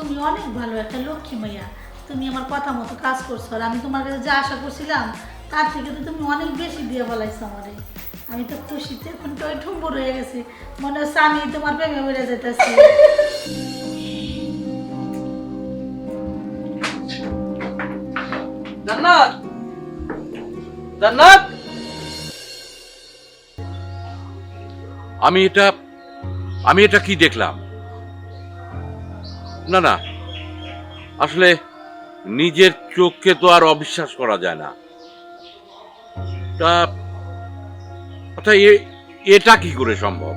তুমি অনেক ভালো একটা লক্ষ্মী মাইয়া। তুমি আমার কথা মতো কাজ করছো, আর আমি তোমার কাছে যা আশা করছিলাম তার থেকে তো তুমি অনেক বেশি দিয়ে বলাইছো আমারে। আমি তো খুশিতে এখন তো ঠুম্বর হয়ে গেছি, মনে হচ্ছে আমি তোমার প্রেমে বেড়ে যেতেছি। জান্নাত, জান্নাত, আমি এটা কি দেখলাম? না না, আসলে নিজের চোখকে তো আর অবিশ্বাস করা যায় না। তা আচ্ছা, এটা কি করে সম্ভব?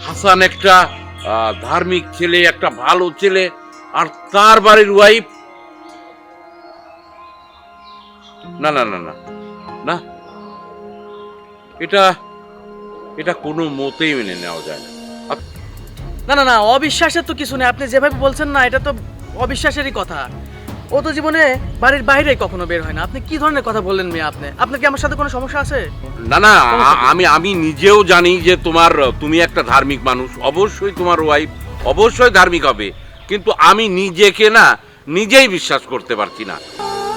হাসান একটা ধার্মিক ছেলে, একটা ভালো ছেলে, আর তার বাড়ির ওয়াইফ। না না না না না, এটা এটা কোনো মতেই মেনে নেওয়া যায় না। না না না, অবিশ্বাসের তো কিছু নেই। আপনি যেভাবে বলছেন না, এটা তো অবিশ্বাসেরই কথা। ও তো জীবনে বাড়ির বাইরে কখনো বের হয় না। আপনি কি ধরনের কথা বললেন মেয়ে? আপনার কি আমার সাথে কোনো সমস্যা আছে? না না, আমি নিজেও জানি যে তুমি একটা ধার্মিক মানুষ, অবশ্যই তোমার ওয়াইফ অবশ্যই ধার্মিক হবে, কিন্তু আমি নিজেই বিশ্বাস করতে পারছি না।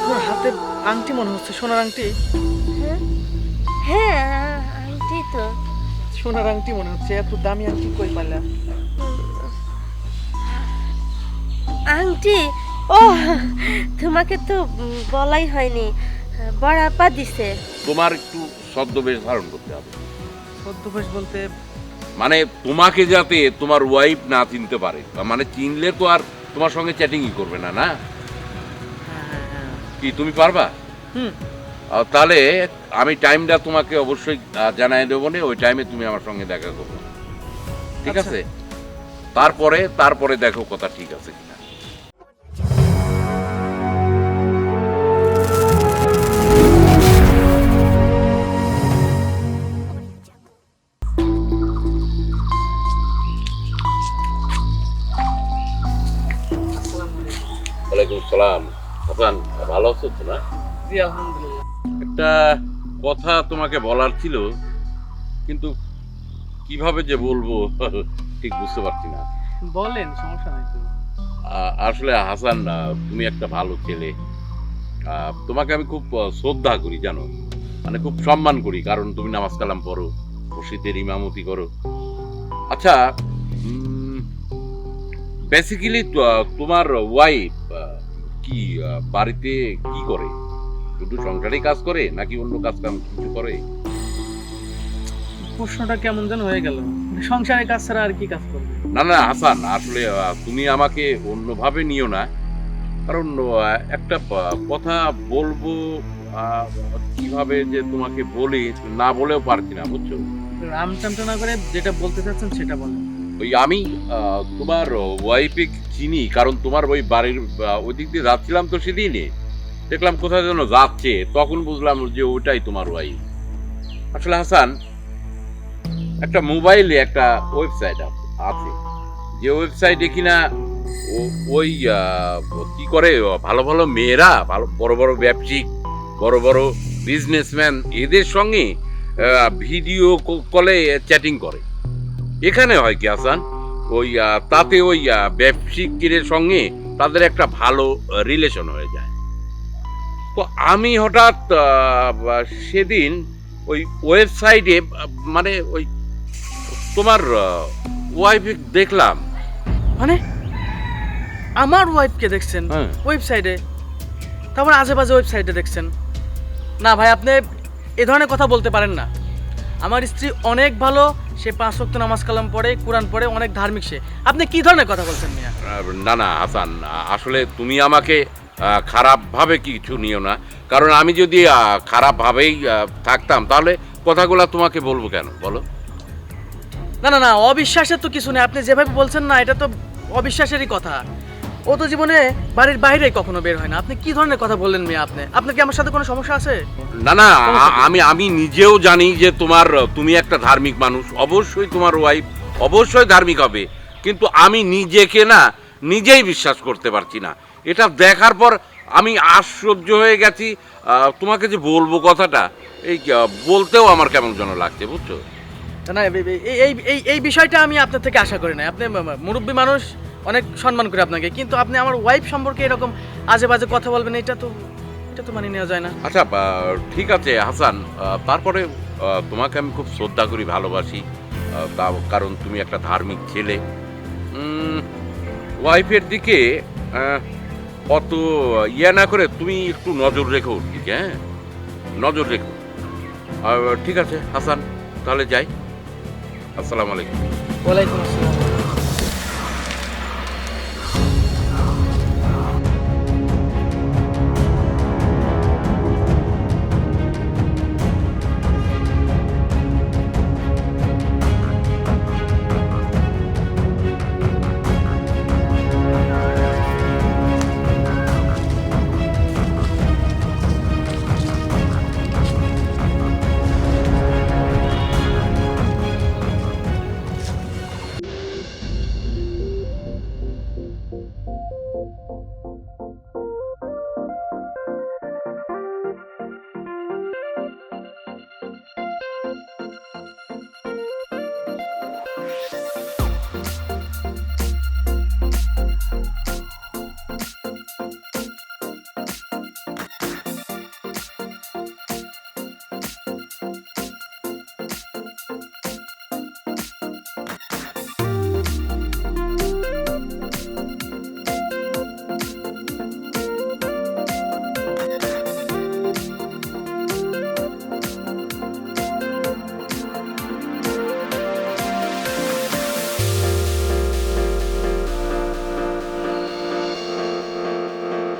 তোমার হাতে আংটি মনে হচ্ছে, সোনার আংটি। হ্যাঁ আন্টি তো। সোনার আংটি মনে হচ্ছে। এত দামি আংটি কই পাইলা? আংটি? ও, তোমাকে তো বলাই হয়নি, বড় আপা দিছে। তোমার একটু ছদ্মবেশ ধারণ করতে হবে। ছদ্মবেশ বলতে? মানে তোমাকে যাতে তোমার ওয়াইফ না চিনতে পারে, মানে চিনলে তো আর তোমার সঙ্গে চ্যাটিংই করবে না। না কি তুমি পারবা? হুম। তাহলে আমি টাইমটা তোমাকে অবশ্যই জানাই দেবো, না ওই টাইমে তুমি আমার সঙ্গে দেখা করবে, ঠিক আছে? তারপরে দেখো কথা ঠিক আছে কিনা। ওয়ালাইকুম সালাম। হাসান, ভালো আছো তো? না, জি আলহামদুলিল্লাহ। একটা কথা তোমাকে বলার ছিল, কিন্তু কিভাবে যে বলবো ঠিক বুঝতে পারছি না। বলেন, সমস্যা নাই তো। আসলে হাসান, তুমি একটা ভালো ছেলে। তোমাকে আমি খুব শ্রদ্ধা করি, জানো, মানে খুব সম্মান করি, কারণ তুমি নামাজ কালাম পড়ো, মসজিদের ইমামতি করো। আচ্ছা, বেসিক্যালি তোমার ওয়াইফ কি বাড়িতে কি করে? শুধু সংসারেই কাজ করে নাকি অন্য কাজ কাম কিছু করে? প্রশ্নটা কেমন যেন হয়ে গেল। সংসারে কাজ ছাড়া আর কি কাজ করবে? না না হাসান, আসলে তুমি আমাকে অন্যভাবে নিও না, কারণ একটা কথা বলবো, কিভাবে যে তোমাকে বলি, না বলেও পারছি না, বুঝছো? আমটামটা না করে যেটা বলতে চাচ্ছেন সেটা বলেন। ওই আমি তোমার ওয়াইফে চিনি, কারণ তোমার ওই বাড়ির ওই দিক দিয়ে যাচ্ছিলাম তো সেদিনই দেখলাম কোথায় যেন যাচ্ছে, তখন বুঝলাম যে ওটাই তোমার ওয়াইফ। আসলে হাসান, একটা মোবাইলে একটা ওয়েবসাইট আছে, যে ওয়েবসাইটে কিনা ওই কি করে, ভালো ভালো মেয়েরা, ভালো বড় বড় ব্যবসায়িক, বড় বড় বিজনেসম্যান, এদের সঙ্গে ভিডিও কলে চ্যাটিং করে। এখানে হয় কি হাসান, ওই তাতে ওই ব্যবসায়িকের সঙ্গে তাদের একটা ভালো রিলেশন হয়ে যায়। তো আমি হঠাৎ সেদিন ওই ওয়েবসাইটে, মানে ওই তোমার ওয়াইফ দেখলাম। মানে আমার ওয়াইফকে দেখছেন হ্যাঁ। ওয়েবসাইটে? তারপর আজে বাজে ওয়েবসাইটে দেখছেন? না ভাই, আপনি এ ধরনের কথা বলতে পারেন না। আমার স্ত্রী অনেক ভালো, সে 5 ওয়াক্ত নামাজ কালাম পড়ে, কোরআন পড়ে, অনেক ধার্মিক সে। আপনি কি ধরনের কথা বলছেন মিয়া? না না হাসান, আসলে তুমি আমাকে খারাপভাবে কিছু নিও না, কারণ আমি যদি খারাপভাবেই থাকতাম তাহলে কথাগুলো তোমাকে বলবো কেন, বলো? না না না, অবিশ্বাসের তো কিছু নেই। আপনি যেভাবে বলছেন না, এটা তো অবিশ্বাসেরই কথা। ও তো জীবনে বাড়ির বাইরে কখনো বের হয় না। আপনি কি ধরনের কথা বললেন মিয়া? আপনার কি আমার সাথে কোনো সমস্যা আছে? না না, আমি নিজেও জানি যে তুমি একটা ধার্মিক মানুষ, অবশ্যই তোমার ওয়াইফ অবশ্যই ধার্মিক হবে, কিন্তু আমি নিজেই বিশ্বাস করতে পারছি না। এটা দেখার পর আমি আশ্চর্য হয়ে গেছি। তোমাকে যে বলবো কথাটা, এই বলতেও আমার কেমন যেন লাগছে, বুঝছো? না, এই বিষয়টা আমি আপনার থেকে আশা করি না। আপনি মুরব্বী মানুষ, অনেক সম্মান করি আপনাকে, কিন্তু আপনি আমার ওয়াইফ সম্পর্কে এরকম আজে বাজে কথা বলবেন, এটা তো মানিয়ে নেওয়া যায় না। আচ্ছা ঠিক আছে হাসান, তারপরে তোমাকে আমি খুব শ্রদ্ধা করি, ভালোবাসি, কারণ তুমি একটা ধার্মিক ছেলে। ওয়াইফের দিকে অত ইয়ে না করে তুমি একটু নজর রেখো ওর দিকে, হ্যাঁ নজর রেখো। ঠিক আছে হাসান, তাহলে যাই। আসসালামু আলাইকুম। ওয়ালাইকুম আসসালাম।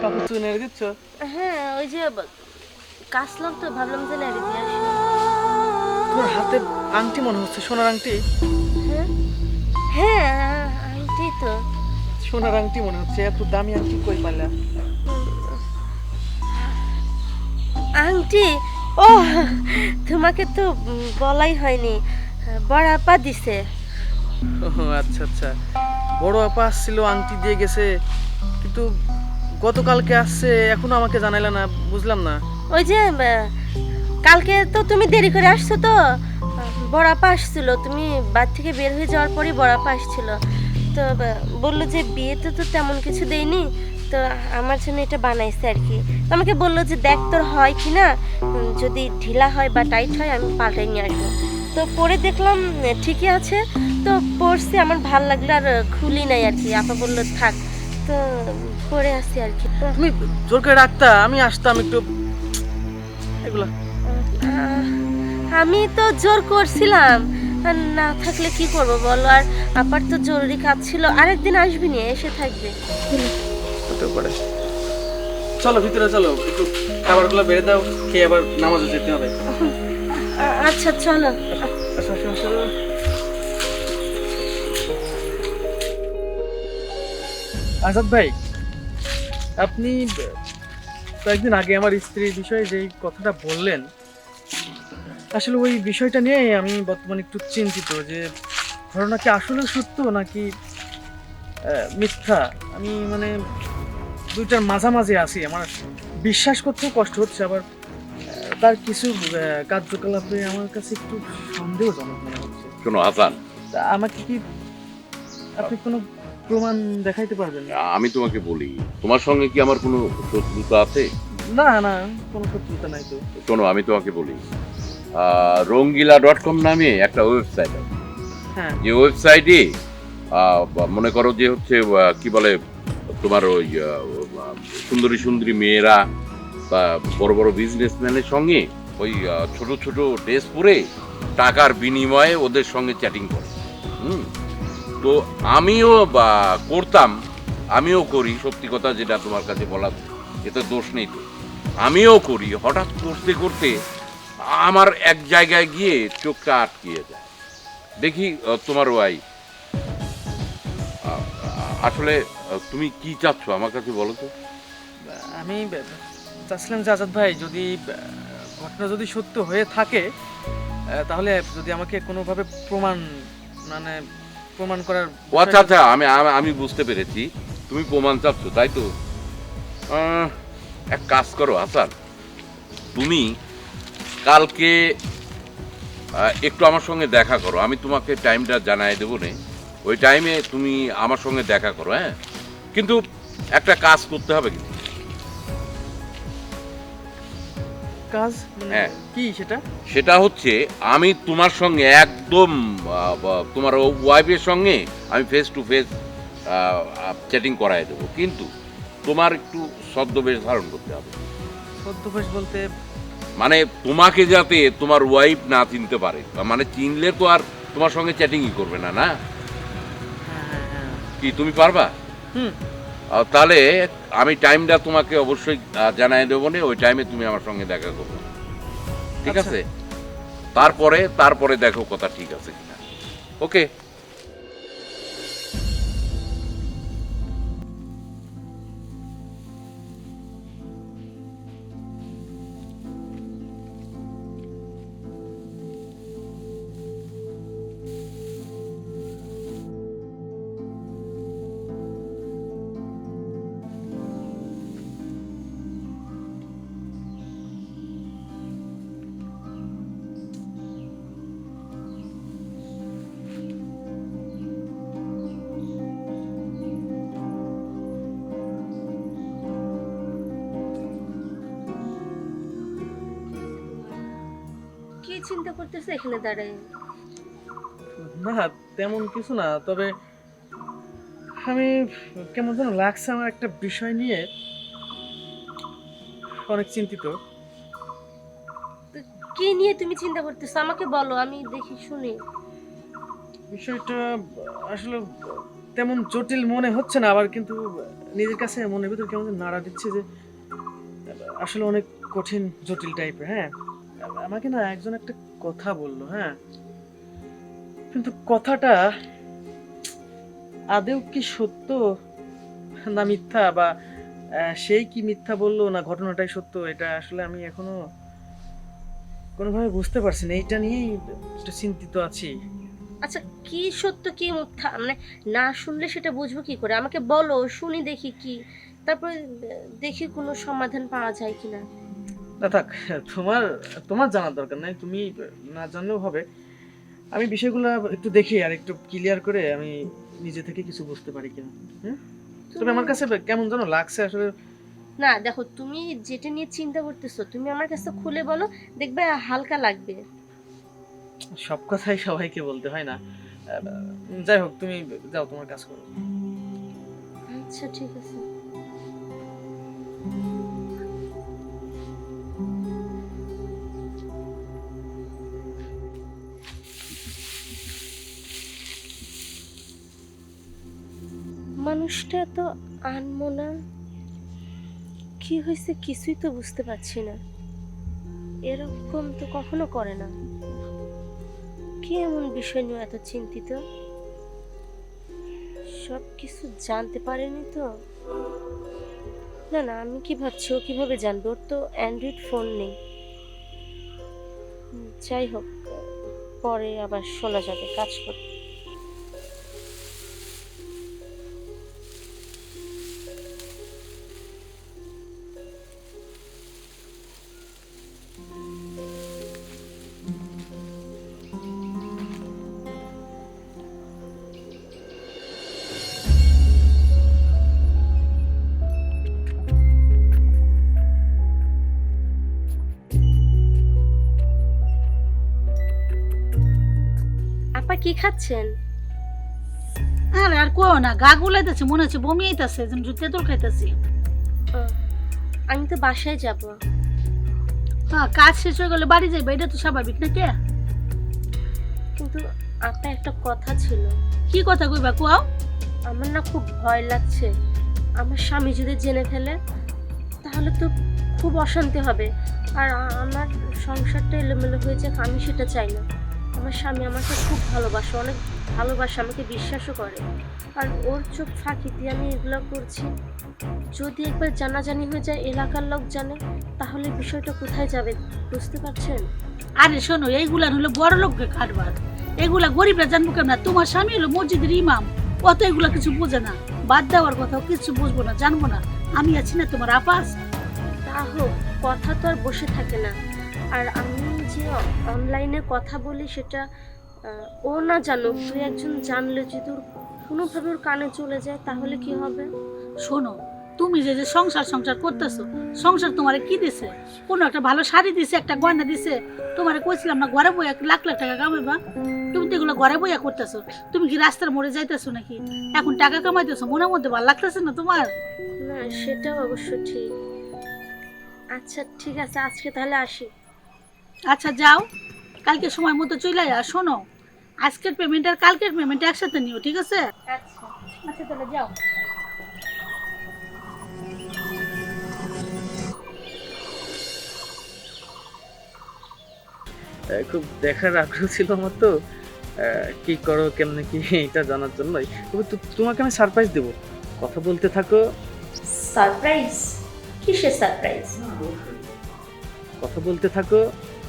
কাপড় তুলে নেড়ে দিচ্ছ? হ্যাঁ, ওই যে কাশলাম তো, ভাবলাম যে নাড়ি দিয়ে আসি। তোমার হাতে আংটি মনে হচ্ছে, সোনার আংটি। হ্যাঁ হ্যাঁ, আংটি তো। সোনার আংটি মনে হচ্ছে, এত দামি আংটি কই পাইলা? আংটি? ও, তোমাকে তো বলাই হয়নি, বড় আপা দিছে। ও আচ্ছা আচ্ছা, বড় আপা আসছিল, আংটি দিয়ে গেছে, কিন্তু গতকালকে আসছে, এখনো আমাকে জানাইলা না, বুঝলাম না। ওই যে কালকে তো তুমি দেরি করে আসছো, তো বড় আপা আসছিল, তুমি বাড়ি থেকে বের হয়ে যাওয়ার পরই বড় আপা আসছিল। তো বললো যে বিয়েতে তো তেমন কিছু দেয়নি, তো আমার জন্য এটা বানাইছে আর কি। তো আমাকে বললো যে দেখ তোর হয় কি না, যদি ঢিলা হয় বা টাইট হয় আমি পাল্টাই নিয়ে আসবো। তো পরে দেখলাম ঠিকই আছে, তো পরছি, আমার ভাল লাগলো, আর খুলি নাই আর কি। আপা বললো থাক, তো পরে আসি আর কি। তুমি জোর করে রাখতা, আমি আসতাম একটু। এগুলা আমি তো জোর করছিলাম, আর না থাকলে কি করব বলো। আর আপার তো জরুরি কাজ ছিল, আরেকদিন আসবি নিয়ে এসে থাকবে। হতে পারে। চলো ভিতরে চলো, একটু খাবারগুলো বেড়ে দাও, খেয়ে আবার নামাজে যেতে হবে। আচ্ছা চলো। আসো, আসো, আসো। আজাদ ভাই, আপনি কয়েকদিন আগে আমার স্ত্রীর বিষয়ে যে কথাটা বললেন, আসলে ওই বিষয়টা নিয়ে আমি বর্তমানে একটু চিন্তিত, যে ঘটনা কি আসলে সত্য নাকি মিথ্যা। আমি মানে দুইটার মাঝামাঝি আছি, আমার বিশ্বাস করতেও কষ্ট হচ্ছে, আবার তার কিছু কার্যকলাপে আমার কাছে একটু সন্দেহজনক মনে হচ্ছে। শোনো হাসান, তা আমাকে কি আপনি কোনো প্রমাণ দেখাইতে পারবেন? আমি তোমাকে বলি, তোমার সঙ্গে কি আমার কোনো শত্রুতা আছে? না না, কোনো শত্রুতা নাই তো। শোনো, আমি তোমাকে বলি, রঙ্গিলা.com নামে একটা ওয়েবসাইট আছে। হ্যাঁ, যে ওয়েবসাইটে মনে করো যে হচ্ছে কি বলে, তোমার ওই সুন্দরী সুন্দরী মেয়েরা বা বড় বড় বিজনেসম্যানের সঙ্গে ওই ছোট ছোট ড্রেস পরে টাকার বিনিময়ে ওদের সঙ্গে চ্যাটিং করে। তো আমিও করতাম, আমিও করি, সত্যি কথা যেটা তোমার কাছে বলা, এতে দোষ নেই তো। আমিও করি। হঠাৎ করতে করতে আমার এক জায়গায় গিয়ে চোখটা আটকিয়ে যায়, দেখি তোমার ওয়াইফ। আসলে তুমি কি চাচ্ছ আমার কাছে বলো তো? আমি চাচ্ছিলাম যে আজাদ ভাই, যদি ঘটনা যদি সত্য হয়ে থাকে, তাহলে যদি আমাকে কোনোভাবে প্রমাণ করার। আচ্ছা আচ্ছা, আমি বুঝতে পেরেছি, তুমি প্রমাণ চাচ্ছ, তাই তো। এক কাজ করো হাসান, তুমি কালকে একটু আমার সঙ্গে দেখা করো, আমি তোমাকে টাইমটা জানাই দেবো নে। ওই টাইমে তুমি আমার সঙ্গে দেখা করো, হ্যাঁ? কিন্তু একটা কাজ করতে হবে কিন্তু। কাজ মানে হ্যাঁ। কি সেটা? সেটা হচ্ছে আমি তোমার সঙ্গে একদম তোমার ওয়াইফের সঙ্গে আমি ফেস টু ফেস চ্যাটিং করাই দেবো, কিন্তু তোমার একটু ছদ্মবেশ ধারণ করতে হবে। ছদ্মবেশ বলতে? মানে তোমাকে যাতে তোমার ওয়াইফ না চিনতে পারে, মানে চিনলে তো আর তোমার সঙ্গে চ্যাটিংই করবে না, না? হ্যাঁ। কি তুমি পারবা? হুম। তাহলে আমি টাইমটা তোমাকে অবশ্যই জানাই দেবো না, ওই টাইমে তুমি আমার সঙ্গে দেখা করবে, ঠিক আচ্ছা। আছে? তারপরে দেখো কথা ঠিক আছে কিনা। ওকে। কি চিন্তা করতেছে এখানে দাঁড়ায়? না তেমন কিছু না, তবে আমি কেমন যেন লাগছে আমার একটা বিষয় নিয়ে অনেক চিন্তিত। তো কি নিয়ে তুমি চিন্তা করতেছো আমাকে বলো, আমি দেখি শুনি। বিষয়টা আসলে তেমন জটিল মনে হচ্ছে না, আবার কিন্তু নিজের কাছে মনের ভিতর কেমন যেন নাড়া দিচ্ছে যে আসলে অনেক কঠিন জটিল টাইপের। হ্যাঁ, আমাকে না একজন একটা কথা বললো, হ্যাঁ, কিন্তু কথাটা আদেও কি সত্য না মিথ্যা, বা সেই কি মিথ্যা বললো না ঘটনাটাই সত্য, এটা আসলে আমি এখনো কোনোভাবে বুঝতে পারছি না। এইটা নিয়েই একটু চিন্তিত আছি। আচ্ছা, কি সত্য কি মিথ্যা মানে না শুনলে সেটা বুঝবো কি করে? আমাকে বলো, শুনি দেখি কি, তারপরে দেখি কোনো সমাধান পাওয়া যায় কিনা। না থাক, তোমার তোমার জানার দরকার নাই, তুমি না জানলেও হবে। আমি বিষয়গুলো একটু দেখি আর একটু ক্লিয়ার করে আমি নিজে থেকে কিছু বুঝতে পারি কিনা। তবে আমার কাছে কেমন যেন লাগছে আসলে। না দেখো, তুমি যেটা নিয়ে চিন্তা করতেছো তুমি আমার কাছে খুলে বলো, দেখবে হালকা লাগবে। সব কথাই সবাইকে বলতে হয় না। যাই হোক, তুমি যাও, তোমার কাজ করো। আচ্ছা ঠিক আছে। মানুষটা তো আনমনা, কি হয়েছে কিছুই তো বুঝতে পারছি না। এরকম তো কখনো করে না। কি এমন বিষয় নিয়ে এত চিন্তিত? সব কিছু জানতে পারেনি তো? না না, আমি কি ভাবছি ও কিভাবে জানবে? ওর তো অ্যান্ড্রয়েড ফোন নেই। যাই হোক, পরে আবার শোনা যাবে, কাজ করতে। আপা কি খাচ্ছেন? আরে আর কো না, গা গুলাইতেছে, মনে হচ্ছে বমি আইতাছে, যেন তেঁতুল খাইতেছি। ও, আমি তো বাসায় যাব। হ্যাঁ, কাজ শেষ হয়ে গেলে বাড়ি যাইবা, এটা তো স্বাভাবিক না কে? কিন্তু আপা একটা কথা ছিল। কি কথা কইবা কোয়াও? আমার না খুব ভয় লাগছে। আমার স্বামী যদি জেনে ফেলে তাহলে তো খুব অশান্তি হবে, আর আমার সংসারটা এলোমেলো হয়ে যাক, আমি সেটা চাই না। আমার স্বামী আমাকে খুব ভালোবাসে, অনেক ভালোবাসে, আমাকে বিশ্বাসও করে, আর ওর চোখ ফাঁকি দিয়ে আমি এগুলো করছি। যদি একবার জানাজানি হয়ে যায়, এলাকার লোক জানে, তাহলে বিষয়টা কোথায় যাবে বুঝতে পারছেন? আরে শোনো, এইগুলা হলো বড় লোকের কারবার, এগুলা গরিবরা জানবো কেন? তোমার স্বামী হলো মসজিদের ইমাম, অত এগুলা কিছু বোঝে না। বাদ দেওয়ার কথাও কিছু বুঝবো না, জানবো না। আমি আছি না, তোমার আপা আছে। তা হোক, কথা তো আর বসে থাকে না। আর আমি যে অনলাইনে কথা বলি সেটা ও না জানো, তুই একজন জানলে যদি ওর কোনোভাবে ওর কানে চলে যায় তাহলে কি হবে? শোনো, তুমি যে যে সংসার সংসার করতেছো, সংসার তোমারে কি দিছে? কোনো একটা ভালো শাড়ি দিছে, একটা গয়না দিছে? তোমারে কইছিলাম না ঘরে বইয়া লাখ লাখ টাকা কামাইবা? তুমি তো এগুলো ঘরে বইয়া করতেছো। তুমি কি রাস্তার মোড়ে যাইতেছো নাকি? এখন টাকা কামাইতেছো, মনের মধ্যে ভালো লাগতেছে না তোমার? না, সেটাও অবশ্য ঠিক। আচ্ছা ঠিক আছে, আজকে তাহলে আসি। আচ্ছা যাও, কালকে সময় মতো চলে আয়। আর শোনো, আজকের পেমেন্ট আর কালকের পেমেন্ট একসাথে নিও, ঠিক আছে? আচ্ছা। আচ্ছা তাহলে যাও। খুব দেখার আগ্রহ ছিল আমার তো, কি করো কেমনে কি এটা জানার জন্যই। তবে তোমাকে আমি সারপ্রাইজ দেবো, কথা বলতে থাকো। সারপ্রাইজ? কিসের সারপ্রাইজ? কথা বলতে থাকো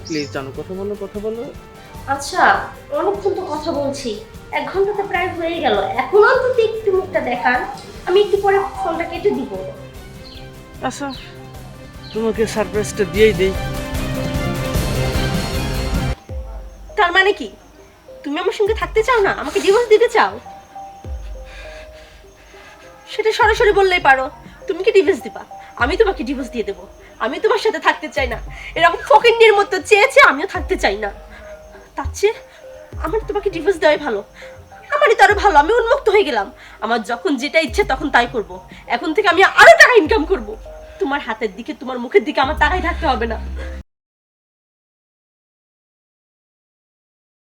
প্লিজ, জানো, কথা বলো কথা বলো। আচ্ছা, অনেকক্ষণ তো কথা বলছি, 1 ঘন্টা তো প্রায় হয়ে গেল, এখন অন্তত একটু মুখটা দেখান, আমি একটু পরে ফোনটা কেটে দিব। আচ্ছা, তোমাকে সারপ্রাইজটা দিয়েই দেই। তার মানে কি তুমি আমার সঙ্গে থাকতে চাও না, আমাকে ডিভোর্স দিতে চাও? সেটা সরাসরি বললেই পারো। তুমি কি ডিভোর্স দিবা? আমি তোমাকে ডিভোর্স দিয়ে দেবো। আমি তোমার সাথে থাকতে চাই না, এরকম ফকিন্নির মতো চেয়েছে আমিও থাকতে চাই না। তার চেয়ে আমার তোমাকে ডিভোর্স দেওয়াই ভালো। আমারই তো আরো ভালো, আমি উন্মুক্ত হয়ে গেলাম। আমার যখন যেটা ইচ্ছে তখন তাই করব। এখন থেকে আমি আরো টাকা ইনকাম করব। তোমার হাতের দিকে, তোমার মুখের দিকে আমার তাকাই থাকতে হবে না।